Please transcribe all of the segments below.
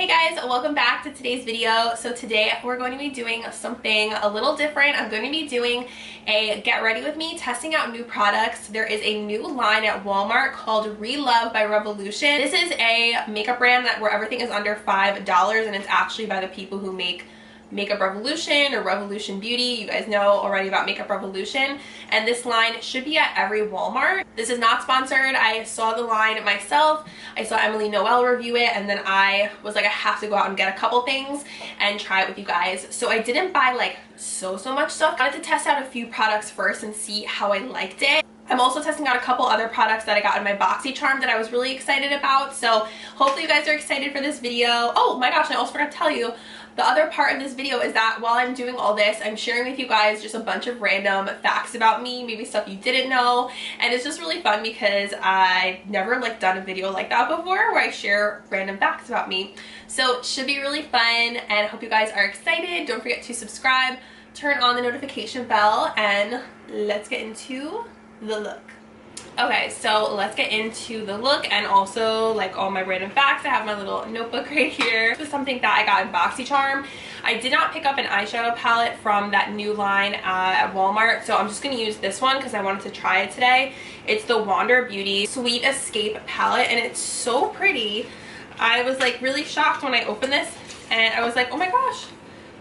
Hey guys, welcome back to today's video. So today we're going to be doing something a little different. I'm going to be doing a get ready with me, testing out new products. There is a new line at Walmart called ReLove by Revolution. This is a makeup brand where everything is under $5, and it's actually by the people who make Makeup Revolution or Revolution Beauty. You guys know already about Makeup Revolution, and this line should be at every Walmart. This is not sponsored. I saw the line myself. I saw Emily Noel review it, and then I was like, I have to go out and get a couple things and try it with you guys. So I didn't buy like so much stuff. I wanted to test out a few products first and see how I liked it. I'm also testing out a couple other products that I got in my BoxyCharm that I was really excited about. So hopefully you guys are excited for this video. Oh my gosh, I also forgot to tell you, the other part of this video is that while I'm doing all this, I'm sharing with you guys just a bunch of random facts about me, maybe stuff you didn't know, and it's just really fun because I've never done a video like that before where I share random facts about me. So it should be really fun, and I hope you guys are excited. Don't forget to subscribe, turn on the notification bell, and let's get into the look. Okay, so let's get into the look and also like all my random facts. I have my little notebook right here. This is something that I got in BoxyCharm. I did not pick up an eyeshadow palette from that new line at Walmart, so I'm just going to use this one because I wanted to try it today. It's the Wander Beauty Sweet Escape palette, and it's so pretty. I was like really shocked when I opened this, and I was like, oh my gosh,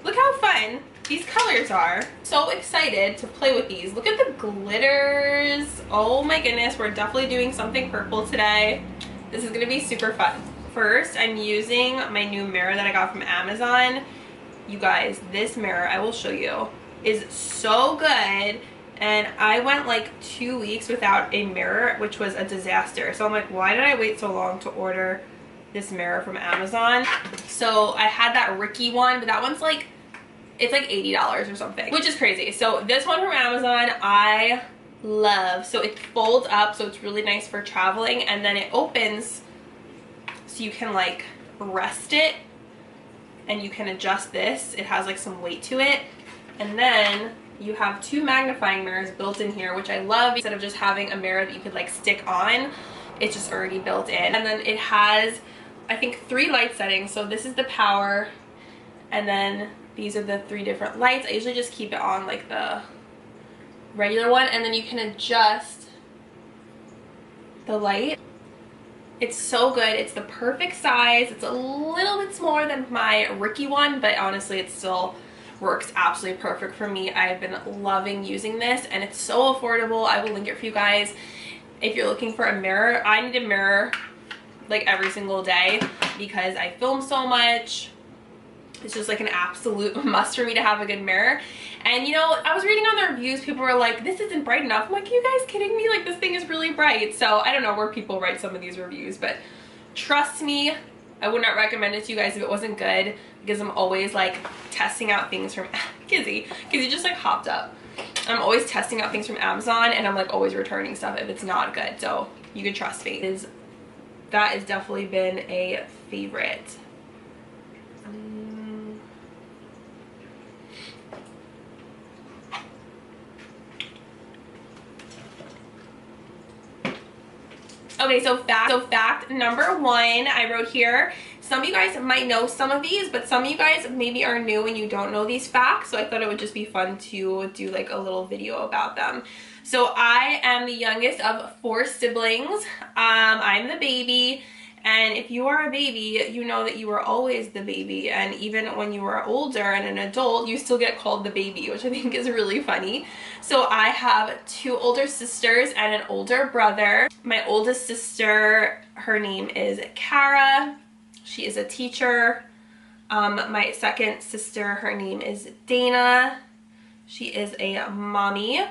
look how fun these colors are. So excited to play with these. Look at the glitters. Oh my goodness, we're definitely doing something purple today. This is gonna be super fun. First, I'm using my new mirror that I got from Amazon. You guys, this mirror, I will show you, is so good. And I went like 2 weeks without a mirror, which was a disaster. So I'm like, why did I wait so long to order this mirror from Amazon? So I had that Ricky one, but that one's like, it's like $80 or something, which is crazy. So this one from Amazon, I love. So it folds up, so it's really nice for traveling, and then it opens so you can like rest it and you can adjust this. It has like some weight to it. And then you have two magnifying mirrors built in here, which I love. Instead of just having a mirror that you could like stick on, it's just already built in. And then it has, I think, 3 light settings. So this is the power, and then these are the 3 different lights. I usually just keep it on like the regular one, and then you can adjust the light. It's so good. It's the perfect size. It's a little bit smaller than my Ricky one, but honestly it still works absolutely perfect for me. I've been loving using this, and it's so affordable. I will link it for you guys if you're looking for a mirror. I need a mirror like every single day because I film so much. It's just like an absolute must for me to have a good mirror. And you know, I was reading on the reviews, people were like, this isn't bright enough. I'm like, are you guys kidding me? Like, this thing is really bright. So I don't know where people write some of these reviews, but trust me, I would not recommend it to you guys if it wasn't good, because I'm always like testing out things from Kizzy just like hopped up. I'm always testing out things from Amazon, and I'm like always returning stuff if it's not good. So you can trust me. That has definitely been a favorite. Okay, so fact number 1, I wrote here. Some of you guys might know some of these, but some of you guys maybe are new and you don't know these facts, so I thought it would just be fun to do like a little video about them. So I am the youngest of 4 siblings. I'm the baby, and if you are a baby, you know that you were always the baby, and even when you are older and an adult, you still get called the baby, which I think is really funny. So I have 2 older sisters and an older brother. My oldest sister, her name is Kara. She is a teacher. My second sister, her name is Dana. She is a mommy.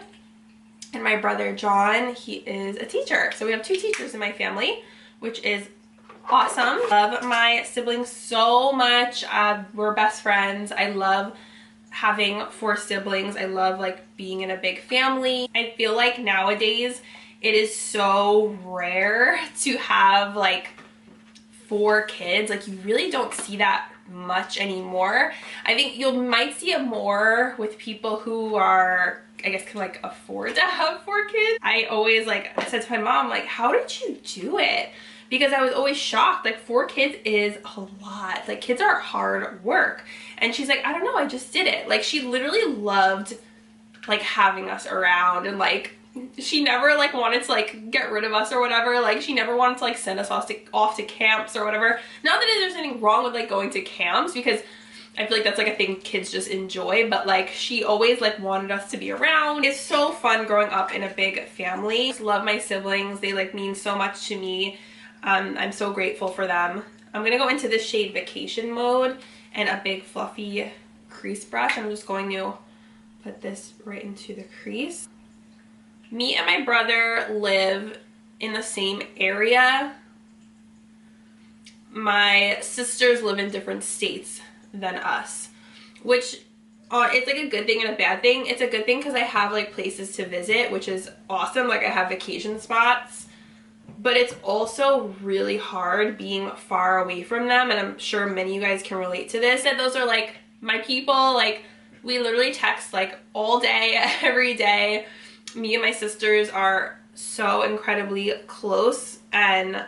And my brother John, he is a teacher. So we have 2 teachers in my family, which is awesome. Love my siblings so much. We're best friends. I love having 4 siblings. I love like being in a big family. I feel like nowadays it is so rare to have like 4 kids. Like, you really don't see that much anymore. I think you might see it more with people who are, I guess, can like afford to have 4 kids. I always like said to my mom, like, how did you do it? because I was always shocked. Like 4 kids is a lot. Like kids are hard work. And she's like, I don't know, I just did it. Like she literally loved like having us around, and like she never like wanted to like get rid of us or whatever. Like she never wanted to like send us off to camps or whatever. Not that there's anything wrong with like going to camps, because I feel like that's like a thing kids just enjoy, but like she always like wanted us to be around. It's so fun growing up in a big family. I just love my siblings. They like mean so much to me. I'm so grateful for them. I'm gonna go into this shade Vacation Mode and a big fluffy crease brush. I'm just going to put this right into the crease. Me and my brother live in the same area. My sisters live in different states than us, which it's like a good thing and a bad thing. It's a good thing because I have like places to visit, which is awesome. Like I have vacation spots, but it's also really hard being far away from them, and I'm sure many of you guys can relate to this. And those are like my people. Like we literally text like all day, every day. Me and my sisters are so incredibly close, and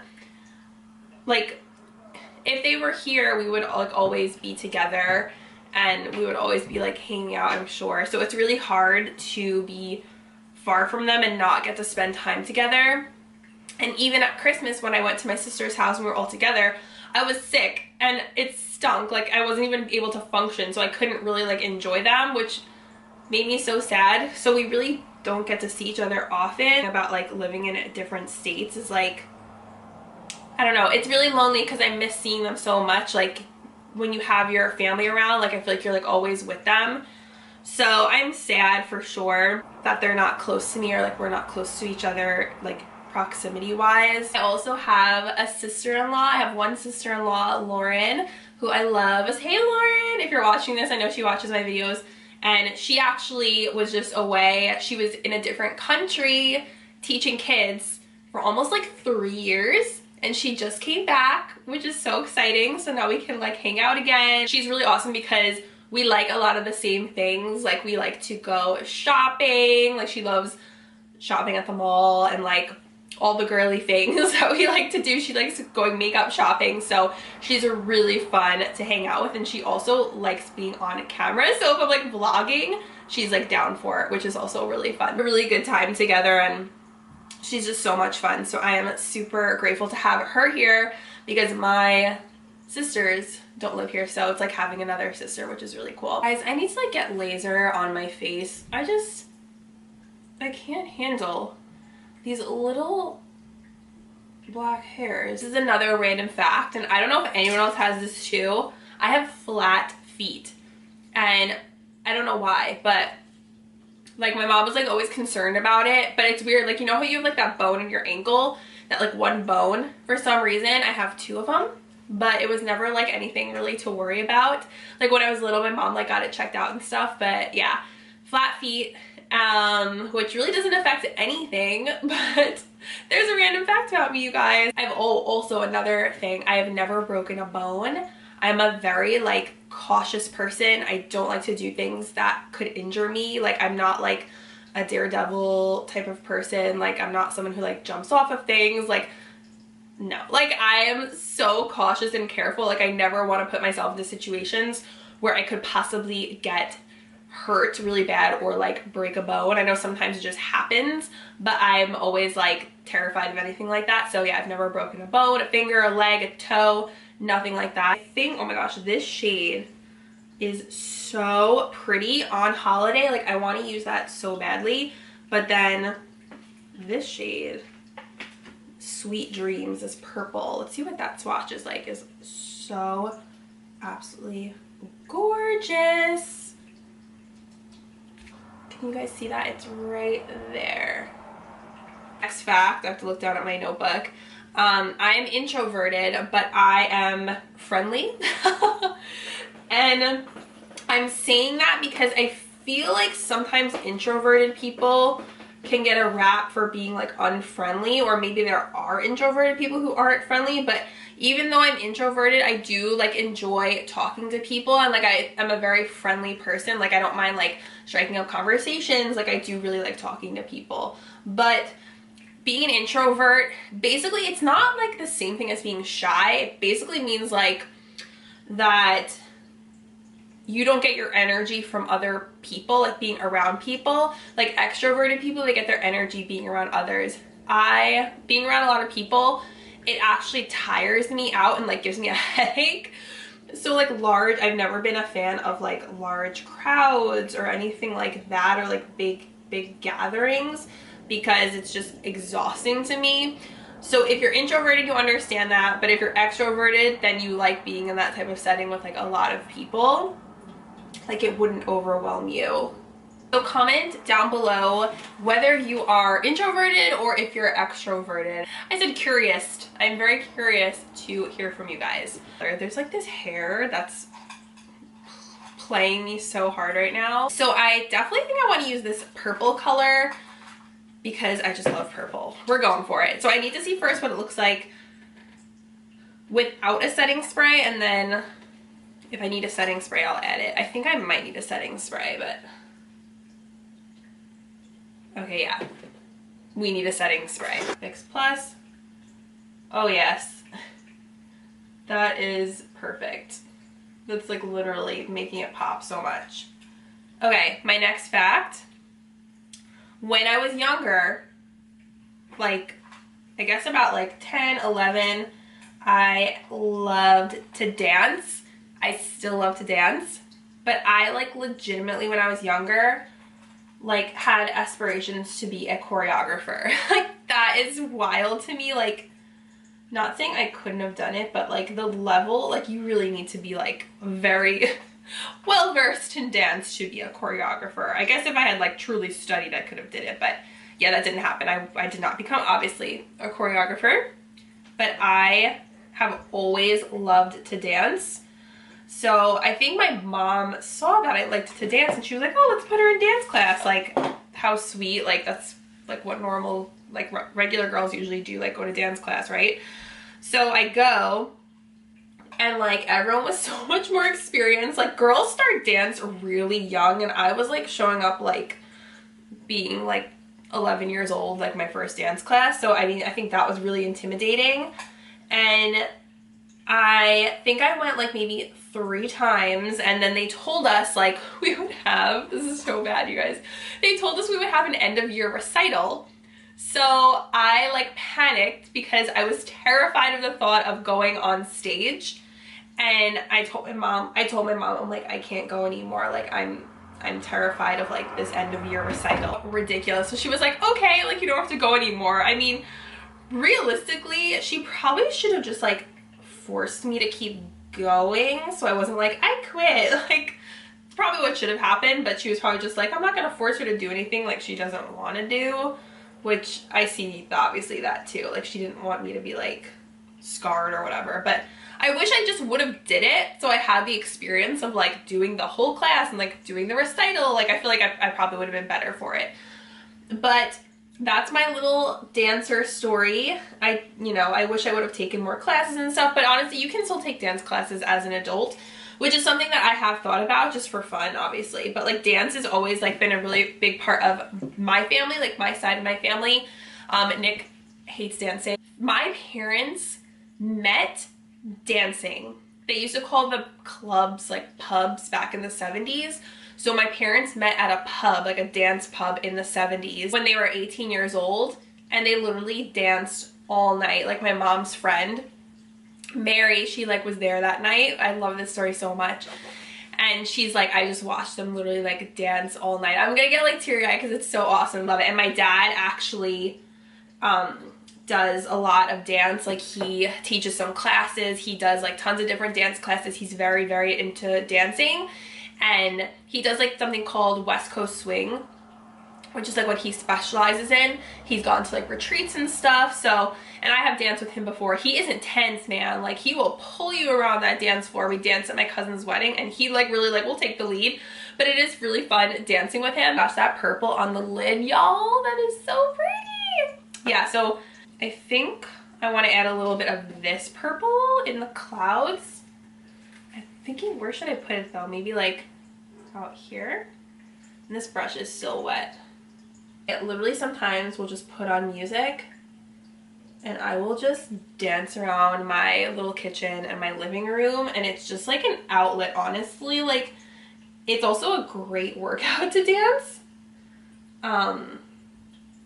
like if they were here, we would like always be together, and we would always be like hanging out, I'm sure. So it's really hard to be far from them and not get to spend time together. And even at Christmas, when I went to my sister's house and we were all together, I was sick and it stunk. Like I wasn't even able to function, so I couldn't really like enjoy them, which made me so sad. So we really don't get to see each other often. About like living in different states is like, I don't know, it's really lonely because I miss seeing them so much. Like when you have your family around, like I feel like you're like always with them. So I'm sad for sure that they're not close to me, or like we're not close to each other like proximity wise. I also have a sister-in-law. I have one sister-in-law, Lauren, who I love. Hey Lauren, if you're watching this, I know she watches my videos, and she actually was just away. She was in a different country teaching kids for almost like 3 years. And she just came back, which is so exciting. So now we can like hang out again. She's really awesome because we like a lot of the same things. Like we like to go shopping. Like she loves shopping at the mall and like all the girly things that we like to do. She likes going makeup shopping. So she's really fun to hang out with. And she also likes being on camera. So if I'm like vlogging, she's like down for it, which is also really fun. A really good time together, and she's just so much fun. So I am super grateful to have her here because my sisters don't live here, so it's like having another sister, which is really cool. Guys, I need to like get laser on my face. I can't handle these little black hairs. This is another random fact, and I don't know if anyone else has this too. I have flat feet, and I don't know why, but like my mom was like always concerned about it. But it's weird, like you know how you have like that bone in your ankle, that like one bone? For some reason I have 2 of them, but it was never like anything really to worry about. Like when I was little, my mom like got it checked out and stuff. But yeah, flat feet, which really doesn't affect anything, but there's a random fact about me, you guys. I have also another thing, I have never broken a bone. I'm a very like cautious person. I don't like to do things that could injure me. Like I'm not like a daredevil type of person. Like I'm not someone who like jumps off of things. Like no, like I am so cautious and careful. Like I never want to put myself into situations where I could possibly get hurt really bad or like break a bone. I know sometimes it just happens, but I'm always like terrified of anything like that. So yeah, I've never broken a bone, a finger, a leg, a toe, nothing like that. I think, oh my gosh, this shade is so pretty on holiday. Like I want to use that so badly. But then this shade, Sweet Dreams, is purple. Let's see what that swatch is like. Is so absolutely gorgeous. Can you guys see that? It's right there. Next fact, I have to look down at my notebook. I am introverted, but I am friendly. And I'm saying that because I feel like sometimes introverted people can get a rap for being like unfriendly, or maybe there are introverted people who aren't friendly. But even though I'm introverted, I do like enjoy talking to people, and like I'm a very friendly person. Like I don't mind like striking up conversations. Like I do really like talking to people. But being an introvert, basically it's not like the same thing as being shy. It basically means like that you don't get your energy from other people, like being around people. Like extroverted people, they get their energy being around others. Being around a lot of people, it actually tires me out and like gives me a headache. So like I've never been a fan of like large crowds or anything like that, or like big gatherings, because it's just exhausting to me. So if you're introverted, you understand that, but if you're extroverted, then you like being in that type of setting with like a lot of people. Like it wouldn't overwhelm you. So comment down below whether you are introverted or if you're extroverted. I said curious. I'm very curious to hear from you guys. There's like this hair that's playing me so hard right now. So I definitely think I want to use this purple color because I just love purple. We're going for it. So I need to see first what it looks like without a setting spray, and then if I need a setting spray, I'll add it. I think I might need a setting spray, but okay, yeah. We need a setting spray. Fix Plus. Oh yes. That is perfect. That's like literally making it pop so much. Okay, my next fact. When I was younger, like I guess about like 10, 11, I loved to dance. I still love to dance, but I like legitimately when I was younger, like had aspirations to be a choreographer. Like that is wild to me. Like, not saying I couldn't have done it, but like the level, like you really need to be like very well versed in dance to be a choreographer. I guess if I had like truly studied, I could have did it, but yeah, that didn't happen. I did not become obviously a choreographer, but I have always loved to dance. So I think my mom saw that I liked to dance and she was like, oh, let's put her in dance class. Like, how sweet. Like, that's like what normal, like regular girls usually do, like go to dance class, right? So I go and like everyone was so much more experienced. Like girls start dance really young and I was like showing up like being like 11 years old, like my first dance class. So I mean, I think that was really intimidating. And I think I went like maybe 3 times, and then they told us like we would have, this is so bad you guys, they told us we would have an end of year recital. So I like panicked because I was terrified of the thought of going on stage, and I told my mom, I'm like, I can't go anymore, like I'm terrified of like this end of year recital. Ridiculous. So she was like, okay, like you don't have to go anymore. I mean, realistically, she probably should have just like forced me to keep going, so I wasn't like, I quit. Like, it's probably what should have happened, but she was probably just like, I'm not gonna force her to do anything like she doesn't want to do, which I see obviously that too. Like, she didn't want me to be like scarred or whatever, but I wish I just would have did it so I had the experience of like doing the whole class and like doing the recital. Like, I feel like I probably would have been better for it. But that's my little dancer story. I wish I would have taken more classes and stuff, but honestly, you can still take dance classes as an adult, which is something that I have thought about just for fun, obviously. But like dance has always like been a really big part of my family, like my side of my family. Nick hates dancing. My parents met dancing. They used to call the clubs like pubs back in the 70s. So my parents met at a pub, like a dance pub in the 70s when they were 18 years old, and they literally danced all night. Like my mom's friend, Mary, she like was there that night. I love this story so much. And she's like, I just watched them literally like dance all night. I'm gonna get like teary-eyed because it's so awesome. Love it. And my dad actually does a lot of dance. Like he teaches some classes. He does like tons of different dance classes. He's very, very into dancing. And he does like something called West Coast Swing, which is like what he specializes in. He's gone to like retreats and stuff. So, and I have danced with him before. He is intense, man. Like he will pull you around that dance floor. We danced at my cousin's wedding and he like really like will take the lead, but it is really fun dancing with him. Gosh, that purple on the lid, y'all, that is so pretty. Yeah, so I think I want to add a little bit of this purple in the clouds. I'm thinking, where should I put it though? Maybe like out here. And this brush is still wet. I literally sometimes will just put on music and I will just dance around my little kitchen and my living room, and it's just like an outlet, honestly. Like, it's also a great workout to dance.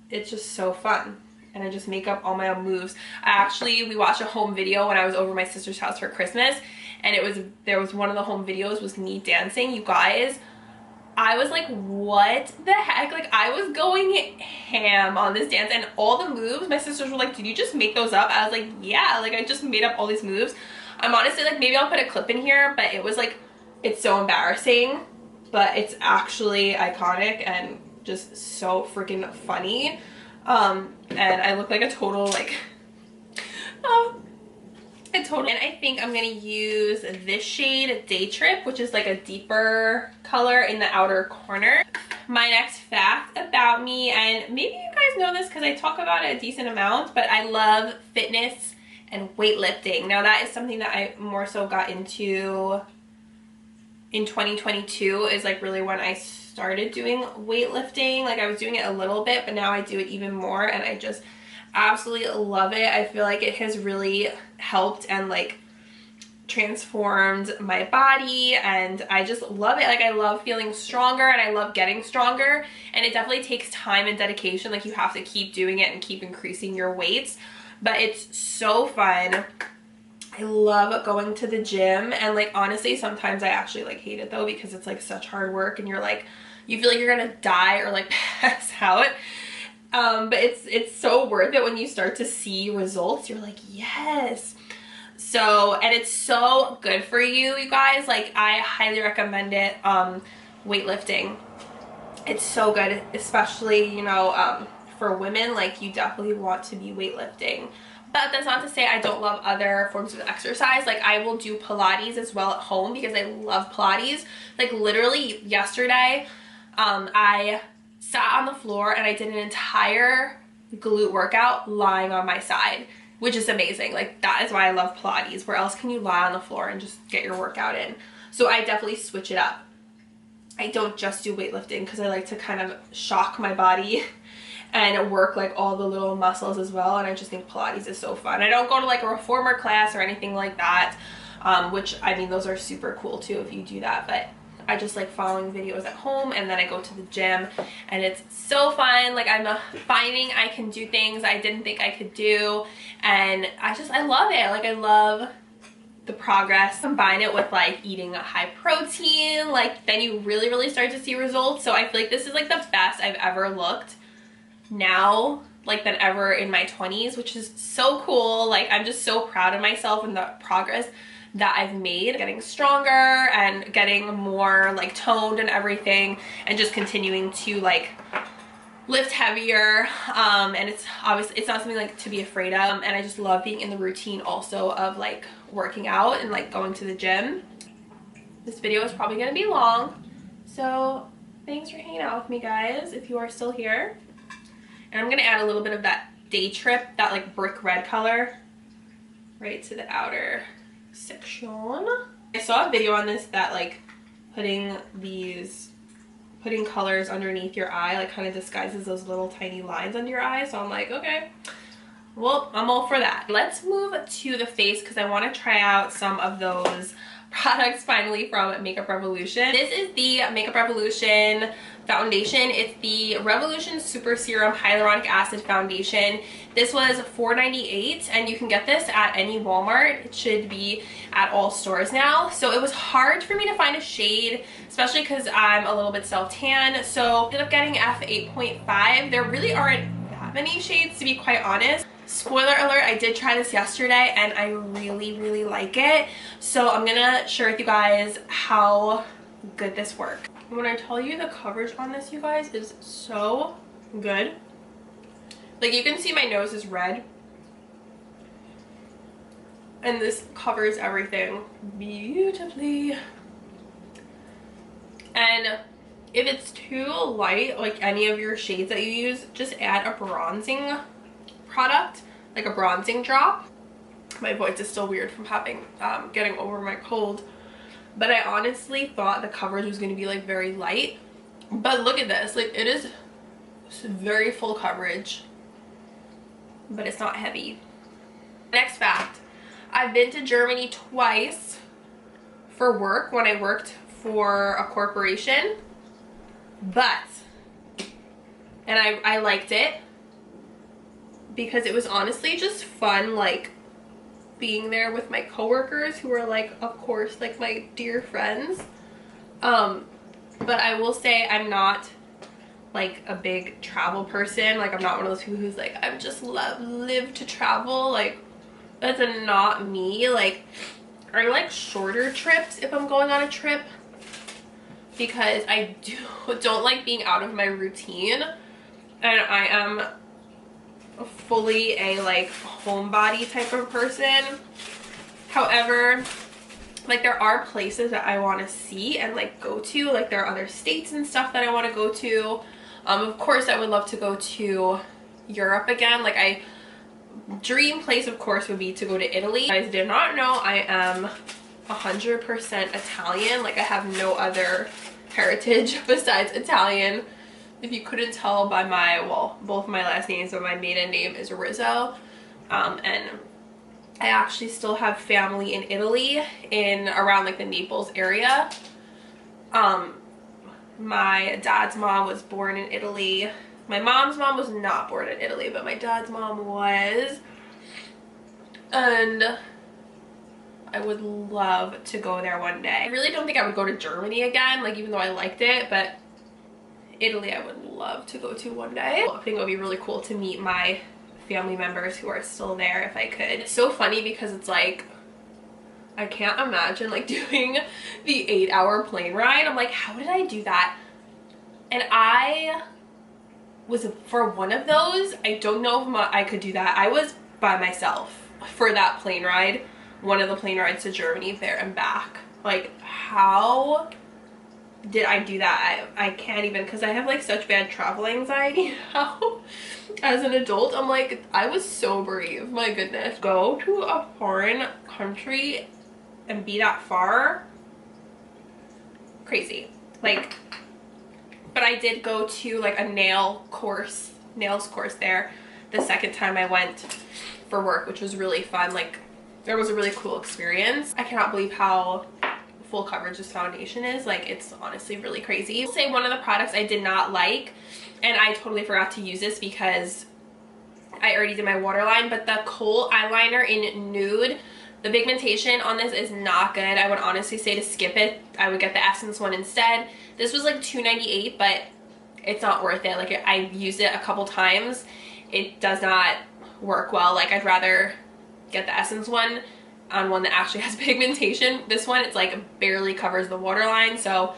It's just so fun, and I just make up all my own moves. We watched a home video when I was over my sister's house for Christmas, and there was one of the home videos was me dancing. You guys, I was like, what the heck? Like, I was going ham on this dance, and all the moves, my sisters were like, did you just make those up? I was like, yeah, like, I just made up all these moves. I'm honestly like, maybe I'll put a clip in here, but it was like, it's so embarrassing, but it's actually iconic and just so freaking funny. And I look like a total, like, and I think I'm gonna use this shade, Day Trip, which is like a deeper color in the outer corner. My next fact about me, and maybe you guys know this because I talk about it a decent amount, but I love fitness and weightlifting. Now that is something that I more so got into in 2022, is like really when I started doing weightlifting. Like, I was doing it a little bit, but now I do it even more, and I just absolutely love it. I feel like it has really helped and like transformed my body, and I just love it. Like, I love feeling stronger and I love getting stronger, and it definitely takes time and dedication. Like, you have to keep doing it and keep increasing your weights, but it's so fun. I love going to the gym, and like, honestly, sometimes I actually like hate it though, because it's like such hard work and you're like, you feel like you're gonna die or like pass out. But it's so worth it when you start to see results. You're like, yes. So, and it's so good for you, you guys. Like, I highly recommend it. Weightlifting, it's so good, especially, you know, for women. Like, you definitely want to be weightlifting. But that's not to say I don't love other forms of exercise. Like, I will do Pilates as well at home because I love Pilates. Like, literally yesterday, I sat on the floor and I did an entire glute workout lying on my side, which is amazing. Like, that is why I love Pilates. Where else can you lie on the floor and just get your workout in? So I definitely switch it up. I don't just do weightlifting because I like to kind of shock my body and work like all the little muscles as well, and I just think Pilates is so fun. I don't go to like a reformer class or anything like that, which, I mean, those are super cool too if you do that, but I just like following videos at home, and then I go to the gym, and it's so fun. Like, I'm finding I can do things I didn't think I could do, and I love it. Like, I love the progress. Combine it with like eating a high protein, like, then you really start to see results. So I feel like this is like the best I've ever looked now, like, than ever in my 20s, which is so cool. Like, I'm just so proud of myself and the progress that I've made, getting stronger and getting more like toned and everything, and just continuing to like lift heavier. And it's obviously, it's not something like to be afraid of, and I just love being in the routine also of like working out and like going to the gym. This video is probably gonna be long, so thanks for hanging out with me, guys, if you are still here. And I'm gonna add a little bit of that Day Trip, that like brick red color, right to the outer section. I saw a video on this that like putting colors underneath your eye like kind of disguises those little tiny lines under your eye, so I'm like, okay, well, I'm all for that. Let's move to the face because I want to try out some of those products finally from Makeup Revolution. This is the Makeup Revolution foundation. It's the Revolution Super Serum Hyaluronic Acid Foundation. This was $4.98, and you can get this at any Walmart. It should be at all stores now. So it was hard for me to find a shade, especially because I'm a little bit self-tan. So I ended up getting F8.5. There really aren't that many shades, to be quite honest. Spoiler alert, I did try this yesterday and I really like it. So I'm gonna share with you guys how good this works. When I tell you the coverage on this, you guys, is so good. Like, you can see my nose is red, and this covers everything beautifully. And if it's too light, like any of your shades that you use, just add a bronzing product, like a bronzing drop. My voice is still weird from having getting over my cold, but I honestly thought the coverage was going to be like very light, but look at this. Like, it is It's very full coverage, but it's not heavy. Next fact, I've been to Germany twice for work when I worked for a corporation, and I liked it because it was honestly just fun, like being there with my coworkers who were like, of course, like my dear friends. But I will say I'm not like a big travel person. Like I'm not one of those people who's like, I just live to travel. Like that's not me. Like I like shorter trips if I'm going on a trip, because I don't like being out of my routine, and I am fully a like homebody type of person. However, like there are places that I want to see and like go to, like there are other states and stuff that I want to go to. Of course I would love to go to Europe again. Like I dream place of course would be to go to Italy. You guys did not know I am 100% Italian. Like I have no other heritage besides Italian. If you couldn't tell by my, well, both my last names, but my maiden name is Rizzo. And I actually still have family in Italy, in around like the Naples area. My dad's mom was born in Italy. My mom's mom was not born in Italy, but my dad's mom was. And I would love to go there one day. I really don't think I would go to Germany again, like even though I liked it, but Italy I would love to go to one day. I think it would be really cool to meet my family members who are still there if I could. It's so funny because it's like, I can't imagine like doing the 8-hour plane ride. I'm like, how did I do that? And I was, for one of those, I don't know if I could do that. I was by myself for that plane ride, one of the plane rides to Germany there and back. Like how did I do that? I can't even, because I have like such bad travel anxiety now. As an adult, I'm like, I was so brave, my goodness. Go to a foreign country and be that far, crazy. Like, but I did go to like a nails course there the second time I went for work, which was really fun. Like there was a really cool experience. I cannot believe how full coverage this foundation is. Like it's honestly really crazy. I'll say one of the products I did not like, and I totally forgot to use this because I already did my waterline, but the kohl eyeliner in Nude, the pigmentation on this is not good. I would honestly say to skip it. I would get the Essence one instead. This was like $2.98, but it's not worth it. Like I used it a couple times. It does not work well. Like I'd rather get the Essence one on one that actually has pigmentation. This one, it's like barely covers the waterline, so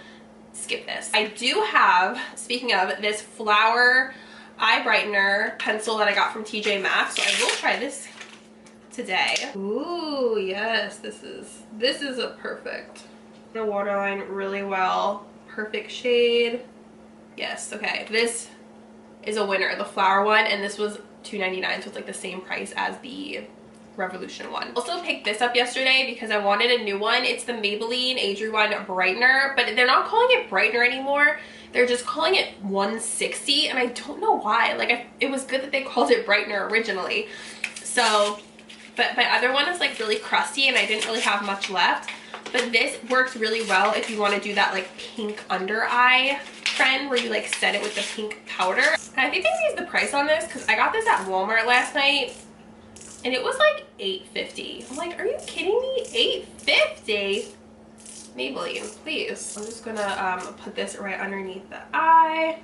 skip this. I do have, speaking of, this Flower eye brightener pencil that I got from TJ Maxx, so I will try this today. Ooh, yes, this is a perfect. The waterline really well, perfect shade. Yes, okay, this is a winner, the Flower one, and this was $2.99, so it's like the same price as the Revolution one. Also picked this up yesterday because I wanted a new one. It's the Maybelline Age Rewind Brightener, but they're not calling it brightener anymore. They're just calling it 160, and I don't know why. Like it was good that they called it brightener originally. So, but my other one is like really crusty and I didn't really have much left. But this works really well if you want to do that like pink under eye trend where you like set it with the pink powder. And I think I raised the price on this because I got this at Walmart last night and it was like $8.50. I'm like, are you kidding me? $8.50? Maybelline, please. I'm just gonna put this right underneath the eye.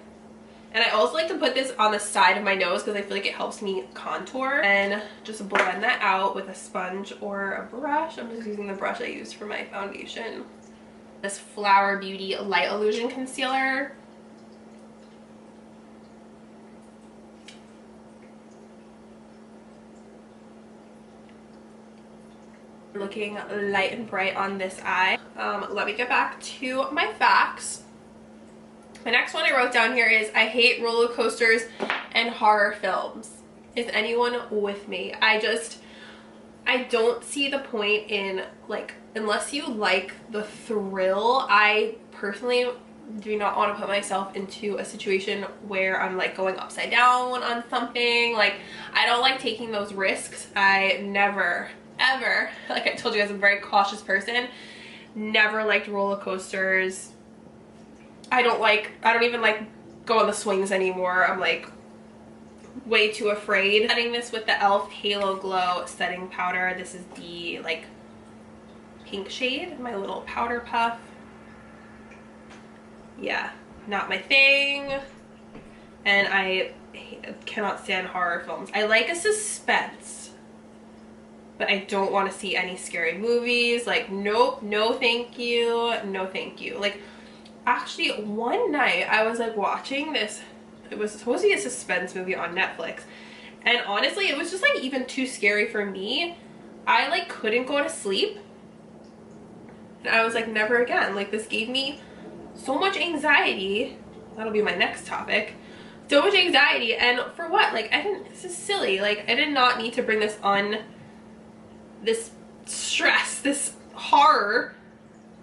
And I also like to put this on the side of my nose because I feel like it helps me contour. And just blend that out with a sponge or a brush. I'm just using the brush I used for my foundation. This Flower Beauty Light Illusion Concealer. Looking light and bright on this eye. Let me get back to my facts. The next one I wrote down here is I hate roller coasters and horror films. Is anyone with me? I don't see the point in, like, unless you like the thrill. I personally do not want to put myself into a situation where I'm like going upside down on something. Like, I don't like taking those risks. I never ever, like I told you guys, I'm a very cautious person. Never liked roller coasters. I don't even like go on the swings anymore. I'm like way too afraid. Setting this with the e.l.f. Halo Glow setting powder. This is the like pink shade, my little powder puff. Yeah, not my thing. And I cannot stand horror films. I like a suspense, but I don't want to see any scary movies. Like, nope, no thank you, no thank you. Like, actually one night I was like watching this, it was supposed to be a suspense movie on Netflix, and honestly it was just like even too scary for me. I like couldn't go to sleep, and I was like, never again. Like, this gave me so much anxiety. That'll be my next topic. So much anxiety, and for what? Like, this is silly. Like, I did not need to bring this on, this stress, this horror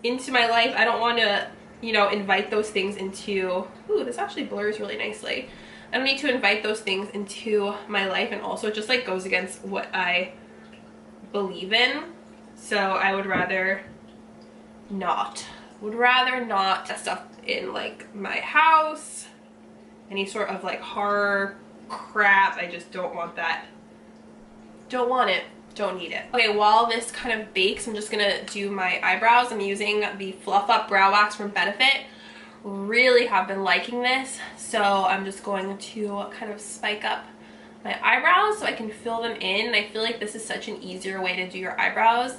into my life. I don't want to, you know, invite those things into, ooh, this actually blurs really nicely. I don't need to invite those things into my life, and also it just like goes against what I believe in. So I would rather not. That stuff in like my house, any sort of like horror crap. I just don't want that. Don't want it. Don't need it. Okay, while this kind of bakes, I'm just gonna do my eyebrows. I'm using the Fluff Up Brow Wax from Benefit. Really have been liking this, so I'm just going to kind of spike up my eyebrows so I can fill them in. And I feel like this is such an easier way to do your eyebrows.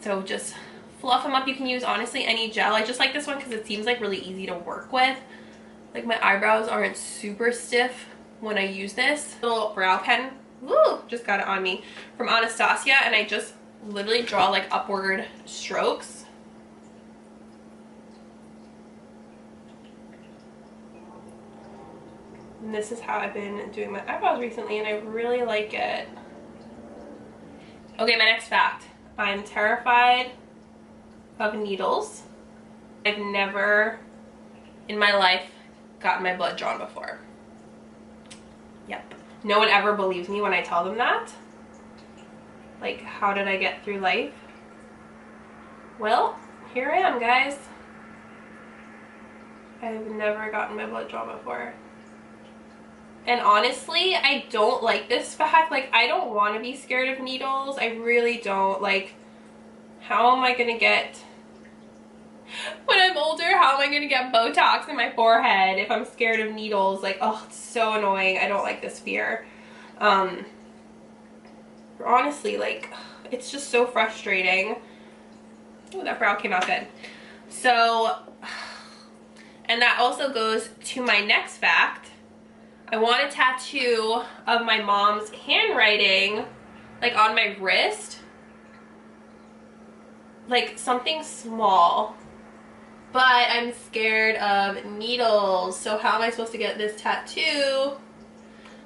So just fluff them up. You can use honestly any gel. I just like this one because it seems like really easy to work with. Like, my eyebrows aren't super stiff when I use this little brow pen. Woo! Just got it on me from Anastasia, and I just literally draw like upward strokes. And this is how I've been doing my eyebrows recently, and I really like it. Okay, my next fact. I'm terrified of needles. I've never in my life gotten my blood drawn before. Yep. No one ever believes me when I tell them that. Like, how did I get through life? Well, here I am, guys. I've never gotten my blood drawn before. And honestly, I don't like this fact. Like, I don't want to be scared of needles. I really don't. Like, how am I gonna get, when I'm older, how am I gonna get Botox in my forehead if I'm scared of needles? Like, oh, it's so annoying. I don't like this fear. Honestly, like, it's just so frustrating. Oh, that brow came out good. So, and that also goes to my next fact. I want a tattoo of my mom's handwriting, like, on my wrist. Like, something small. But I'm scared of needles. So how am I supposed to get this tattoo?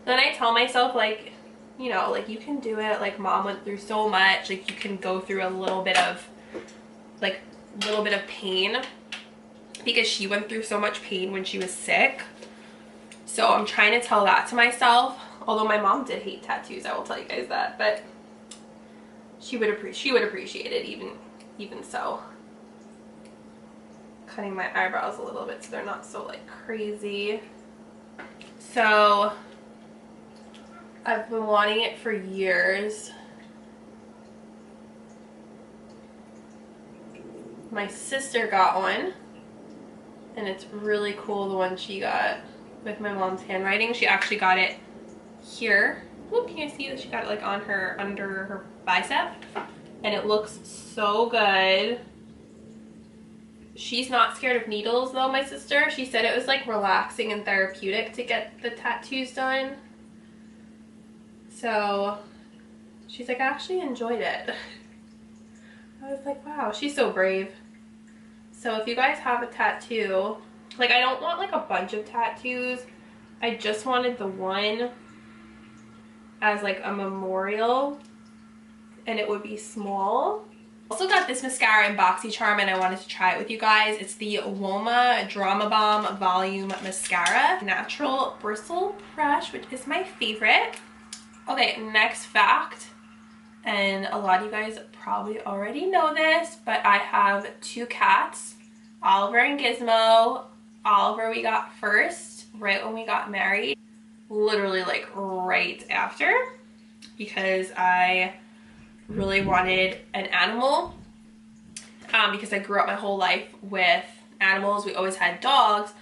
Then I tell myself, like, you know, like, you can do it. Like, mom went through so much. Like, you can go through a little bit of, like, pain. Because she went through so much pain when she was sick. So I'm trying to tell that to myself. Although my mom did hate tattoos, I will tell you guys that. But she would appreciate it even so. Cutting my eyebrows a little bit so they're not so like crazy. So I've been wanting it for years. My sister got one, and it's really cool, the one she got with my mom's handwriting. She actually got it here. Whoop, can you see that she got it like on her, under her bicep? And it looks so good. She's not scared of needles though, my sister. She said it was like relaxing and therapeutic to get the tattoos done. So she's like, I actually enjoyed it. I was like, wow, she's so brave. So if you guys have a tattoo, like, I don't want like a bunch of tattoos. I just wanted the one as like a memorial, and it would be small. Also got this mascara in BoxyCharm and I wanted to try it with you guys. It's the Woma Drama Bomb Volume Mascara. Natural bristle brush, which is my favorite. Okay, next fact. And a lot of you guys probably already know this, but I have 2 cats, Oliver and Gizmo. Oliver we got first, right when we got married. Literally like right after, because I really wanted an animal because I grew up my whole life with animals. We always had dogs,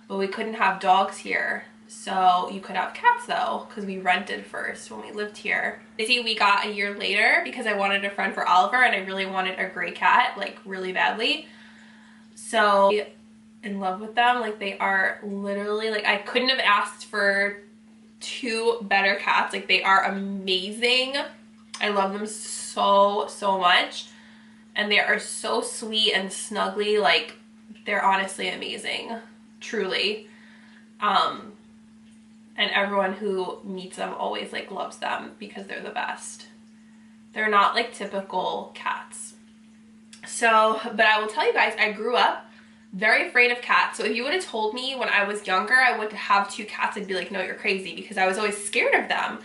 but we couldn't have dogs here. So you could have cats though, because we rented first when we lived here. Izzy we got a year later because I wanted a friend for Oliver and I really wanted a gray cat, like really badly. So in love with them. Like they are literally, like I couldn't have asked for 2 better cats. Like they are amazing. I love them so much, and they are so sweet and snuggly. Like they're honestly amazing, truly. And everyone who meets them always like loves them because they're the best. They're not like typical cats. So, but I will tell you guys, I grew up very afraid of cats. So if you would have told me when I was younger I would have 2 cats, I'd be like, no, you're crazy, because I was always scared of them.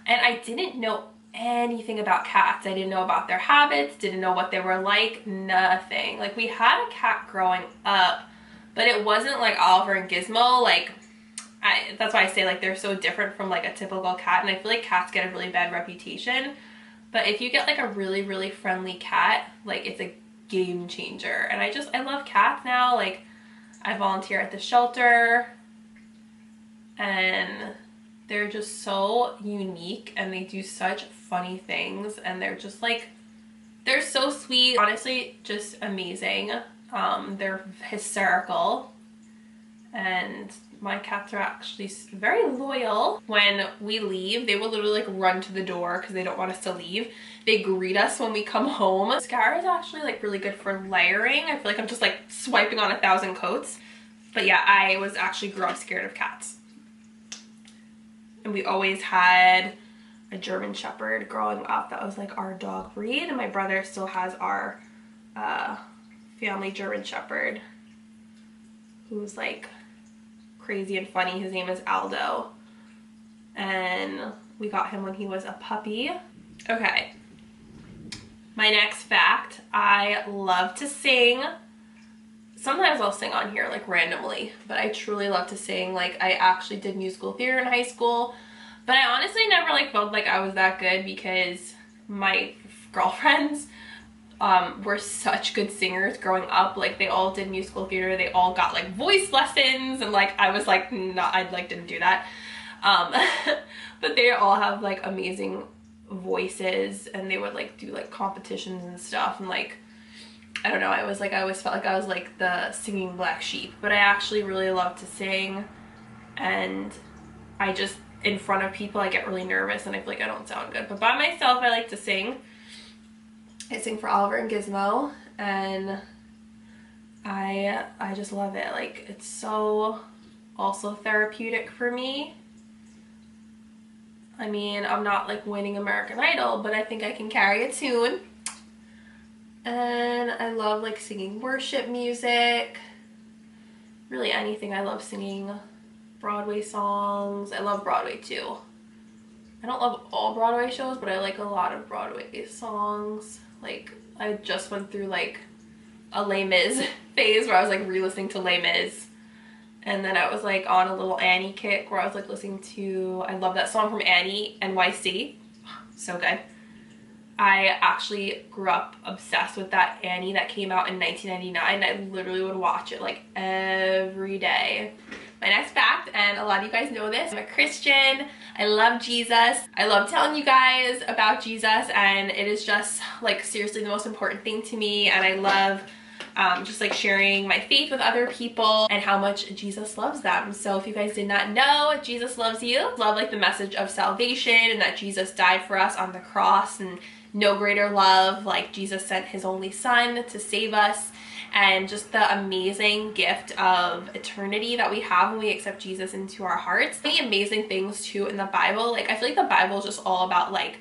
And I didn't know anything about cats. I didn't know about their habits, didn't know what they were like, nothing. Like we had a cat growing up, but it wasn't like Oliver and Gizmo. Like that's why I say like they're so different from like a typical cat, and I feel like cats get a really bad reputation. But if you get like a really friendly cat, like it's a game changer. And I love cats now. Like I volunteer at the shelter and they're just so unique and they do such funny things, and they're just like, they're so sweet. Honestly, just amazing. They're hysterical, and my cats are actually very loyal. When we leave, they will literally like run to the door because they don't want us to leave. They greet us when we come home. Mascara is actually like really good for layering. I feel like I'm just like swiping on 1,000 coats. But yeah, I was actually grew up scared of cats. And we always had a German Shepherd growing up. That was like our dog breed. And my brother still has our family German Shepherd, who's like crazy and funny. His name is Aldo. And we got him when he was a puppy. Okay. My next fact, I love to sing. Sometimes I'll sing on here like randomly, but I truly love to sing. Like I actually did musical theater in high school, but I honestly never like felt like I was that good because my girlfriends were such good singers growing up. Like they all did musical theater, they all got like voice lessons, and like I was like, not, I like didn't do that. But they all have like amazing voices, and they would like do like competitions and stuff, and like I don't know, I always felt like I was like the singing black sheep. But I actually really love to sing, and I just, in front of people I get really nervous and I feel like I don't sound good. But by myself I like to sing. I sing for Oliver and Gizmo, and I just love it. Like it's so also therapeutic for me. I mean, I'm not like winning American Idol, but I think I can carry a tune. And I love like singing worship music, really anything. I love singing Broadway songs. I love Broadway too. I don't love all Broadway shows, but I like a lot of Broadway songs. Like I just went through like a Les Mis phase where I was like re-listening to Les Mis, and then I was like on a little Annie kick where I was like listening to, I love that song from Annie, NYC, so good. I actually grew up obsessed with that Annie that came out in 1999. I literally would watch it like every day. My next fact, and a lot of you guys know this, I'm a Christian. I love Jesus. I love telling you guys about Jesus, and it is just like seriously the most important thing to me. And I love just like sharing my faith with other people and how much Jesus loves them. So if you guys did not know, Jesus loves you. Love like the message of salvation and that Jesus died for us on the cross, and no greater love, like Jesus sent his only son to save us, and just the amazing gift of eternity that we have when we accept Jesus into our hearts. Many amazing things too in the Bible. Like I feel like the Bible is just all about like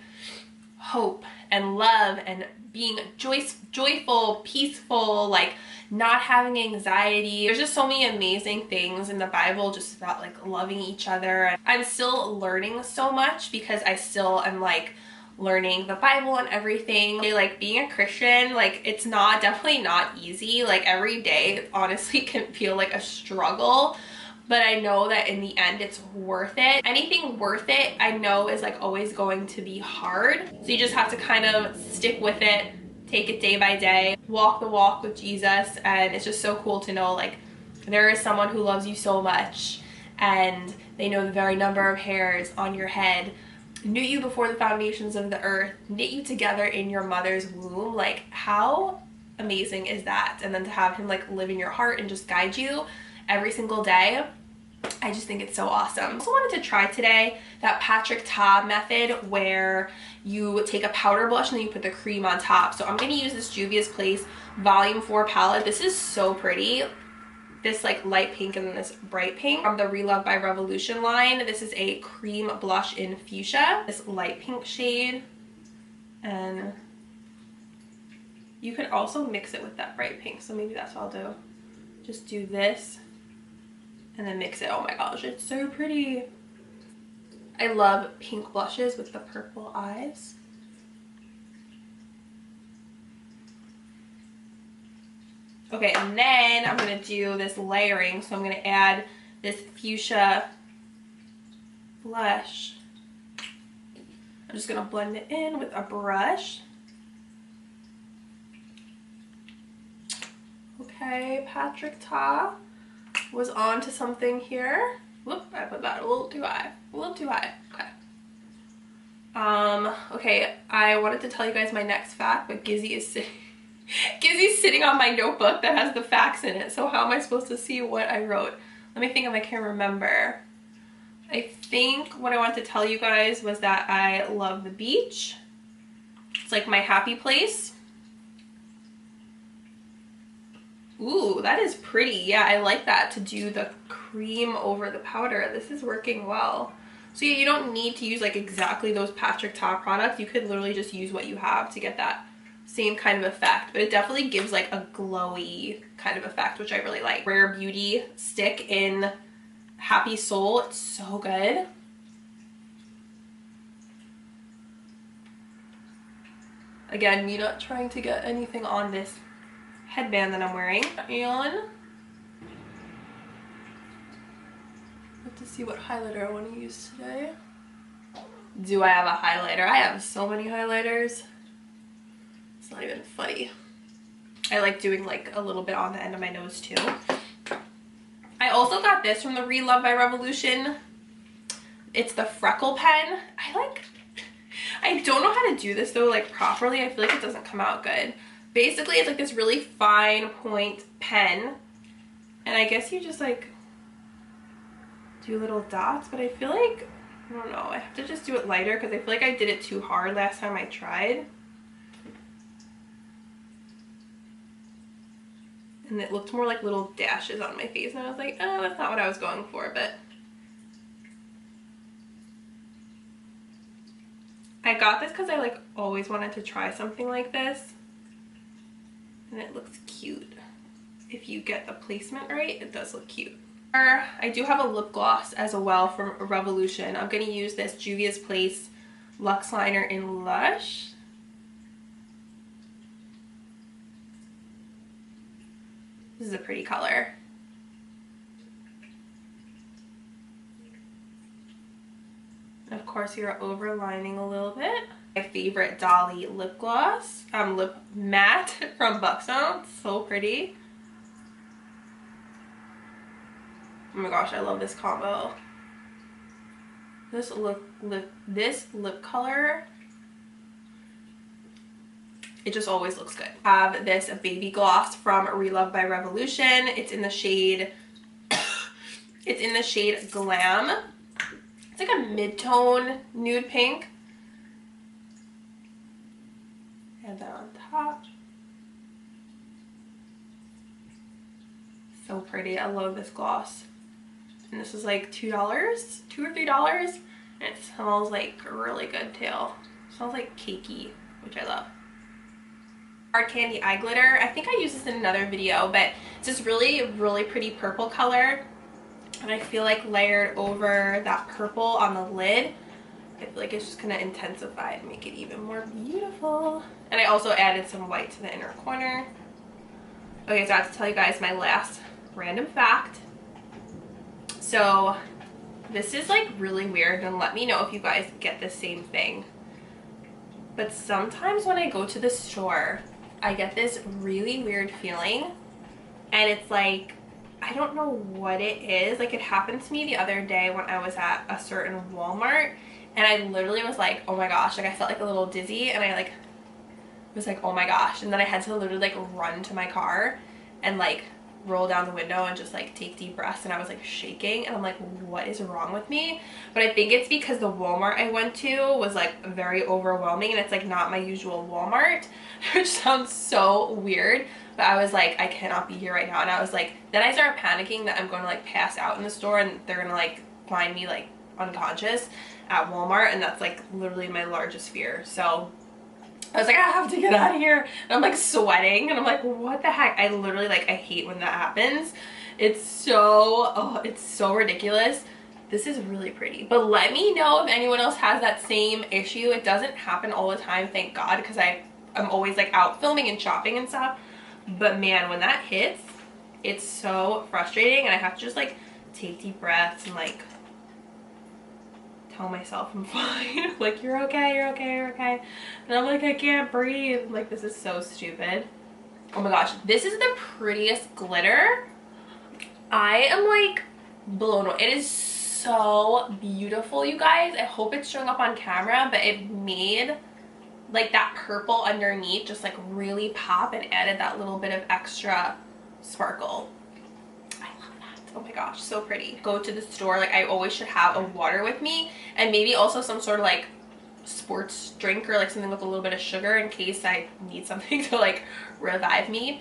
hope and love and being joyful, peaceful, like not having anxiety. There's just so many amazing things in the Bible just about like loving each other. I'm still learning so much because I still am like learning the Bible and everything. Like being a Christian, like it's definitely not easy. Like every day honestly can feel like a struggle, but I know that in the end it's worth it. Anything worth it I know is like always going to be hard, so you just have to kind of stick with it, take it day by day, walk the walk with Jesus. And it's just so cool to know like there is someone who loves you so much and they know the very number of hairs on your head, knew you before the foundations of the earth, knit you together in your mother's womb. Like how amazing is that? And then to have him like live in your heart and just guide you every single day, I just think it's so awesome. I also wanted to try today that Patrick Ta method where you take a powder blush and then you put the cream on top. So I'm going to use this Juvia's Place Volume 4 palette. This is so pretty. This like light pink and then this bright pink from the ReLove by Revolution line. This is a cream blush in fuchsia, this light pink shade, and you could also mix it with that bright pink, so maybe that's what I'll do. Just do this and then mix it. Oh my gosh, it's so pretty. I love pink blushes with the purple eyes. Okay, and then I'm going to do this layering. So I'm going to add this fuchsia blush. I'm just going to blend it in with a brush. Okay, Patrick Ta was on to something here. Whoop, I put that a little too high. A little too high. Okay. Okay, I wanted to tell you guys my next fact, but Gizzy's sitting on my notebook that has the facts in it, so how am I supposed to see what I wrote? Let me think if I can remember. I think what I wanted to tell you guys was that I love the beach. It's like my happy place. Ooh, that is pretty. Yeah, I like that, to do the cream over the powder. This is working well. So yeah, you don't need to use like exactly those Patrick Ta products. You could literally just use what you have to get that same kind of effect, but it definitely gives like a glowy kind of effect, which I really like. Rare Beauty stick in Happy Soul. It's so good. Again, me not trying to get anything on this headband that I'm wearing. And let's see what highlighter I want to use today. Do I have a highlighter? I have so many highlighters. It's not even funny. I like doing like a little bit on the end of my nose too. I also got this from the ReLove by Revolution. It's the freckle pen. I don't know how to do this though like properly. I feel like it doesn't come out good. Basically it's like this really fine point pen, and I guess you just like do little dots, but I feel like, I don't know, I have to just do it lighter because I feel like I did it too hard last time I tried. And it looked more like little dashes on my face, and I was like, oh, that's not what I was going for, but I got this because I like always wanted to try something like this, and it looks cute. If you get the placement right, it does look cute. I do have a lip gloss as well from Revolution. I'm going to use this Juvia's Place Luxe Liner in Lush. This is a pretty color. And of course you're overlining a little bit. My favorite Dolly lip gloss, lip matte from Buxom. So pretty. Oh my gosh, I love this combo. This lip color, it just always looks good. I have this baby gloss from ReLove by Revolution. It's in the shade Glam. It's like a mid-tone nude pink. Add that on top. So pretty. I love this gloss. And this is like $2 or $3, and it smells like really good too. It smells like cakey, which I love. Hard Candy Eye Glitter. I think I used this in another video, but it's this really, really pretty purple color. And I feel like layered over that purple on the lid, I feel like it's just going to intensify and make it even more beautiful. And I also added some white to the inner corner. Okay, so I have to tell you guys my last random fact. So this is like really weird, and let me know if you guys get the same thing. But sometimes when I go to the store, I get this really weird feeling, and it's like, I don't know what it is. Like, it happened to me the other day when I was at a certain Walmart, and I literally was like, oh my gosh, like I felt like a little dizzy, and I like was like, oh my gosh, and then I had to literally like run to my car and like roll down the window and just like take deep breaths, and I was like shaking, and I'm like, what is wrong with me? But I think it's because the Walmart I went to was like very overwhelming, and it's like not my usual Walmart, which sounds so weird, but I was like, I cannot be here right now. And I was like, then I started panicking that I'm going to like pass out in the store and they're gonna like find me like unconscious at Walmart, and that's like literally my largest fear. So I was like, I have to get out of here. And I'm like sweating, and I'm like, what the heck? I literally like, I hate when that happens. It's so, oh, it's so ridiculous. This is really pretty. But let me know if anyone else has that same issue. It doesn't happen all the time, thank God, because I'm always like out filming and shopping and stuff. But man, when that hits, it's so frustrating, and I have to just like take deep breaths and like tell myself I'm fine. Like, you're okay, you're okay, you're okay. And I'm like, I can't breathe. Like, this is so stupid. Oh my gosh, this is the prettiest glitter. I am like blown away. It is so beautiful, you guys. I hope it's showing up on camera, but it made like that purple underneath just like really pop and added that little bit of extra sparkle. Oh my gosh, so pretty. Go to the store, like I always should have a water with me, and maybe also some sort of like sports drink or like something with a little bit of sugar in case I need something to like revive me.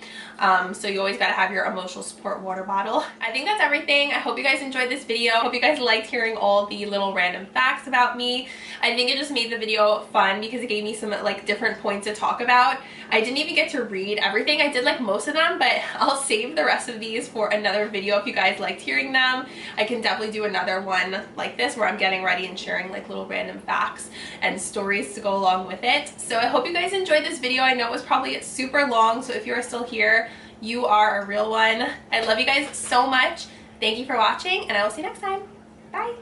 So you always gotta have your emotional support water bottle. I think that's everything. I hope you guys enjoyed this video. I hope you guys liked hearing all the little random facts about me. I think it just made the video fun because it gave me some like different points to talk about. I didn't even get to read everything. I did like most of them, but I'll save the rest of these for another video if you guys liked hearing them. I can definitely do another one like this where I'm getting ready and sharing like little random facts and stories to go along with it. So I hope you guys enjoyed this video. I know it was probably super long, so if you're still here, you are a real one. I love you guys so much. Thank you for watching, and I will see you next time. Bye.